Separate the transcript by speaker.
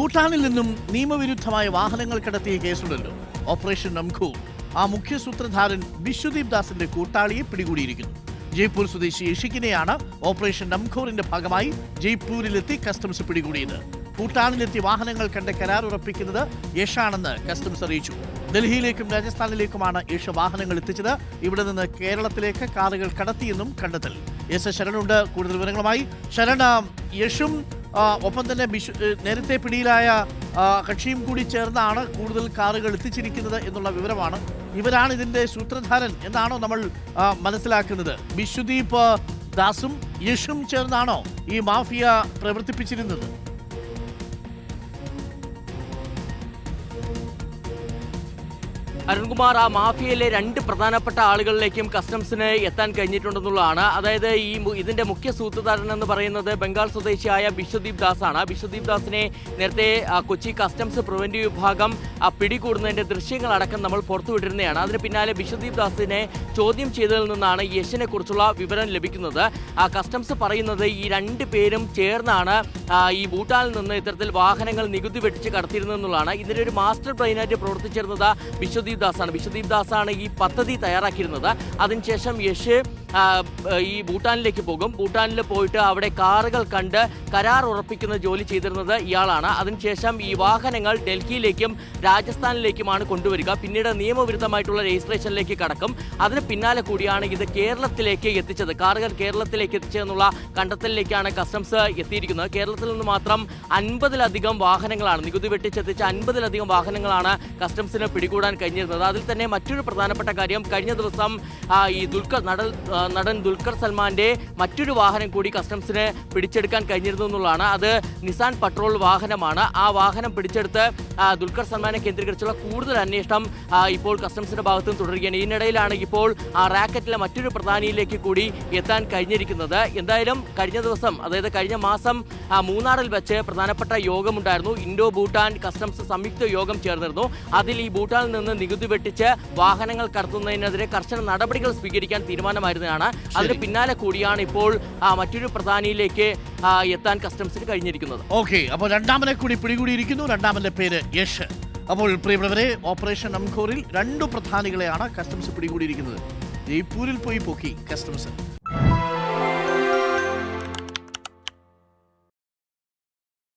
Speaker 1: ഭൂട്ടാനിൽ നിന്നും നിയമവിരുദ്ധമായ വാഹനങ്ങൾ കടത്തിയ കേസുണ്ടല്ലോ, ഓപ്പറേഷൻ നംഖൂർ. ആ മുഖ്യ സൂത്രധാരൻ ബിശ്വദീപ് ദാസിന്റെ കൂട്ടാളിയെ പിടികൂടിയിരിക്കുന്നു. ജയ്പൂർ സ്വദേശി യഷിക്കിനെയാണ് ഓപ്പറേഷൻ നംഖൂറിന്റെ ഭാഗമായി ജയ്പൂരിലെത്തി കസ്റ്റംസ് പിടികൂടിയത്. ഭൂട്ടാനിലെത്തി വാഹനങ്ങൾ കണ്ട് കരാർ ഉറപ്പിക്കുന്നത് യഷാണെന്ന് കസ്റ്റംസ് അറിയിച്ചു. ഡൽഹിയിലേക്കും രാജസ്ഥാനിലേക്കുമാണ് യഷ് വാഹനങ്ങൾ എത്തിച്ചത്. ഇവിടെ നിന്ന് കേരളത്തിലേക്ക് കാറുകൾ കടത്തിയെന്നും കണ്ടെത്തൽ. എസ് ശരണുണ്ട് കൂടുതൽ വിവരങ്ങളുമായി. ശരണ, യഷും ഒപ്പം തന്നെ നേരത്തെ പിടിയിലായ കക്ഷിയും കൂടി ചേർന്നാണ് കൂടുതൽ കാറുകൾ എത്തിച്ചിരിക്കുന്നത് എന്നുള്ള വിവരമാണ്. ഇവരാണ് ഇതിന്റെ സൂത്രധാരൻ എന്നാണോ നമ്മൾ മനസ്സിലാക്കുന്നത്? ബിശ്വദീപ് ദാസും യഷും ചേർന്നാണോ ഈ മാഫിയ പ്രവർത്തിപ്പിച്ചിരുന്നത്?
Speaker 2: അരുൺകുമാർ, ആ മാഫിയയിലെ രണ്ട് പ്രധാനപ്പെട്ട ആളുകളിലേക്കും കസ്റ്റംസിന് എത്താൻ കഴിഞ്ഞിട്ടുണ്ടെന്നുള്ളതാണ്. അതായത് ഇതിന്റെ മുഖ്യ സൂത്രധാരൻ എന്ന് പറയുന്നത് ബംഗാൾ സ്വദേശിയായ ബിശ്വദീപ് ദാസ് ആണ്. ബിശ്വദീപ് ദാസിനെ നേരത്തെ കൊച്ചി കസ്റ്റംസ് പ്രിവന്റീവ് വിഭാഗം പിടികൂടുന്നതിന്റെ ദൃശ്യങ്ങളടക്കം നമ്മൾ പുറത്തുവിട്ടിരുന്നതാണ്. അതിന് പിന്നാലെ ബിശ്വദീപ് ദാസിനെ ചോദ്യം ചെയ്തതിൽ നിന്നാണ് യഷിനെ കുറിച്ചുള്ള വിവരം ലഭിക്കുന്നത്. കസ്റ്റംസ് പറയുന്നത് ഈ രണ്ട് പേരും ചേർന്നാണ് ഈ ഭൂട്ടാനിൽ നിന്ന് ഇത്തരത്തിൽ വാഹനങ്ങൾ നികുതി വെട്ടിച്ച് കടത്തിയിരുന്നതെന്നുള്ളതാണ്. ഇതിന്റെ ഒരു മാസ്റ്റർ പ്ലാനായിട്ട് പ്രവർത്തിച്ചിരുന്നത് ബിശ്വദീപ് ദാസാണ് ഈ പദ്ധതി തയ്യാറാക്കിയിരുന്നത്. അതിനുശേഷം യഷ് ഈ ഭൂട്ടാനിലേക്ക് പോകും. ഭൂട്ടാനിൽ പോയിട്ട് അവിടെ കാറുകൾ കണ്ട് കരാർ ഉറപ്പിക്കുന്ന ജോലി ചെയ്തിരുന്നത് ഇയാളാണ്. അതിനുശേഷം ഈ വാഹനങ്ങൾ ഡൽഹിയിലേക്കും രാജസ്ഥാനിലേക്കുമാണ് കൊണ്ടുവരിക. പിന്നീട് നിയമവിരുദ്ധമായിട്ടുള്ള രജിസ്ട്രേഷനിലേക്ക് കടക്കും. അതിന് പിന്നാലെ കൂടിയാണ് ഇത് കേരളത്തിലേക്ക് എത്തിച്ചത്. കാറുകൾ കേരളത്തിലേക്ക് എത്തിച്ചതെന്നുള്ള കണ്ടെത്തലിലേക്കാണ് കസ്റ്റംസ് എത്തിയിരിക്കുന്നത്. കേരളത്തിൽ നിന്ന് മാത്രം 50-ലധികം വാഹനങ്ങളാണ്, നികുതി വെട്ടിച്ചെത്തിച്ച 50-ലധികം വാഹനങ്ങളാണ് കസ്റ്റംസിന് പിടികൂടാൻ കഴിഞ്ഞിരുന്നത്. അതിൽ തന്നെ മറ്റൊരു പ്രധാനപ്പെട്ട കാര്യം, കഴിഞ്ഞ ദിവസം ഈ നടൻ ദുൽഖർ സൽമാന്റെ മറ്റൊരു വാഹനം കൂടി കസ്റ്റംസിന് പിടിച്ചെടുക്കാൻ കഴിഞ്ഞിരുന്നു എന്നുള്ളതാണ്. അത് നിസാൻ പട്രോൾ വാഹനമാണ്. ആ വാഹനം പിടിച്ചെടുത്ത് ദുൽഖർ സൽമാനെ കേന്ദ്രീകരിച്ചുള്ള കൂടുതൽ അന്വേഷണം ഇപ്പോൾ കസ്റ്റംസിന്റെ ഭാഗത്തും തുടരുകയാണ്. ഇതിനിടയിലാണ് ഇപ്പോൾ ആ റാക്കറ്റിലെ മറ്റൊരു പ്രധാനിയിലേക്ക് കൂടി എത്താൻ കഴിഞ്ഞിരിക്കുന്നത്. എന്തായാലും കഴിഞ്ഞ ദിവസം, അതായത് കഴിഞ്ഞ മാസം മൂന്നാറിൽ വെച്ച് പ്രധാനപ്പെട്ട യോഗമുണ്ടായിരുന്നു. ഇൻഡോ ഭൂട്ടാൻ കസ്റ്റംസ് സംയുക്ത യോഗം ചേർന്നിരുന്നു. അതിൽ ഈ ഭൂട്ടാനിൽ നിന്ന് നികുതി വെട്ടിച്ച് വാഹനങ്ങൾ കടത്തുന്നതിനെതിരെ കർശന നടപടികൾ സ്വീകരിക്കാൻ തീരുമാനമായിരുന്നതാണ്. അതിന് പിന്നാലെ കൂടിയാണ് ഇപ്പോൾ മറ്റൊരു പ്രധാനിയിലേക്ക് എത്താൻ കസ്റ്റംസിന് കഴിഞ്ഞിരിക്കുന്നത്.
Speaker 1: ഓക്കെ, അപ്പോൾ രണ്ടാമനെ കൂടി പിടികൂടിയിരിക്കുന്നു. രണ്ടാമന്റെ പേര് യഷ്. അപ്പോൾ പ്രിയപ്പെട്ടവരെ, ഓപ്പറേഷൻ നംഖൂറിൽ 2 പ്രധാനികളെയാണ് കസ്റ്റംസ് പിടികൂടിയിരിക്കുന്നത്. ജയ്പൂരിൽ പോയി പൊക്കി കസ്റ്റംസ്.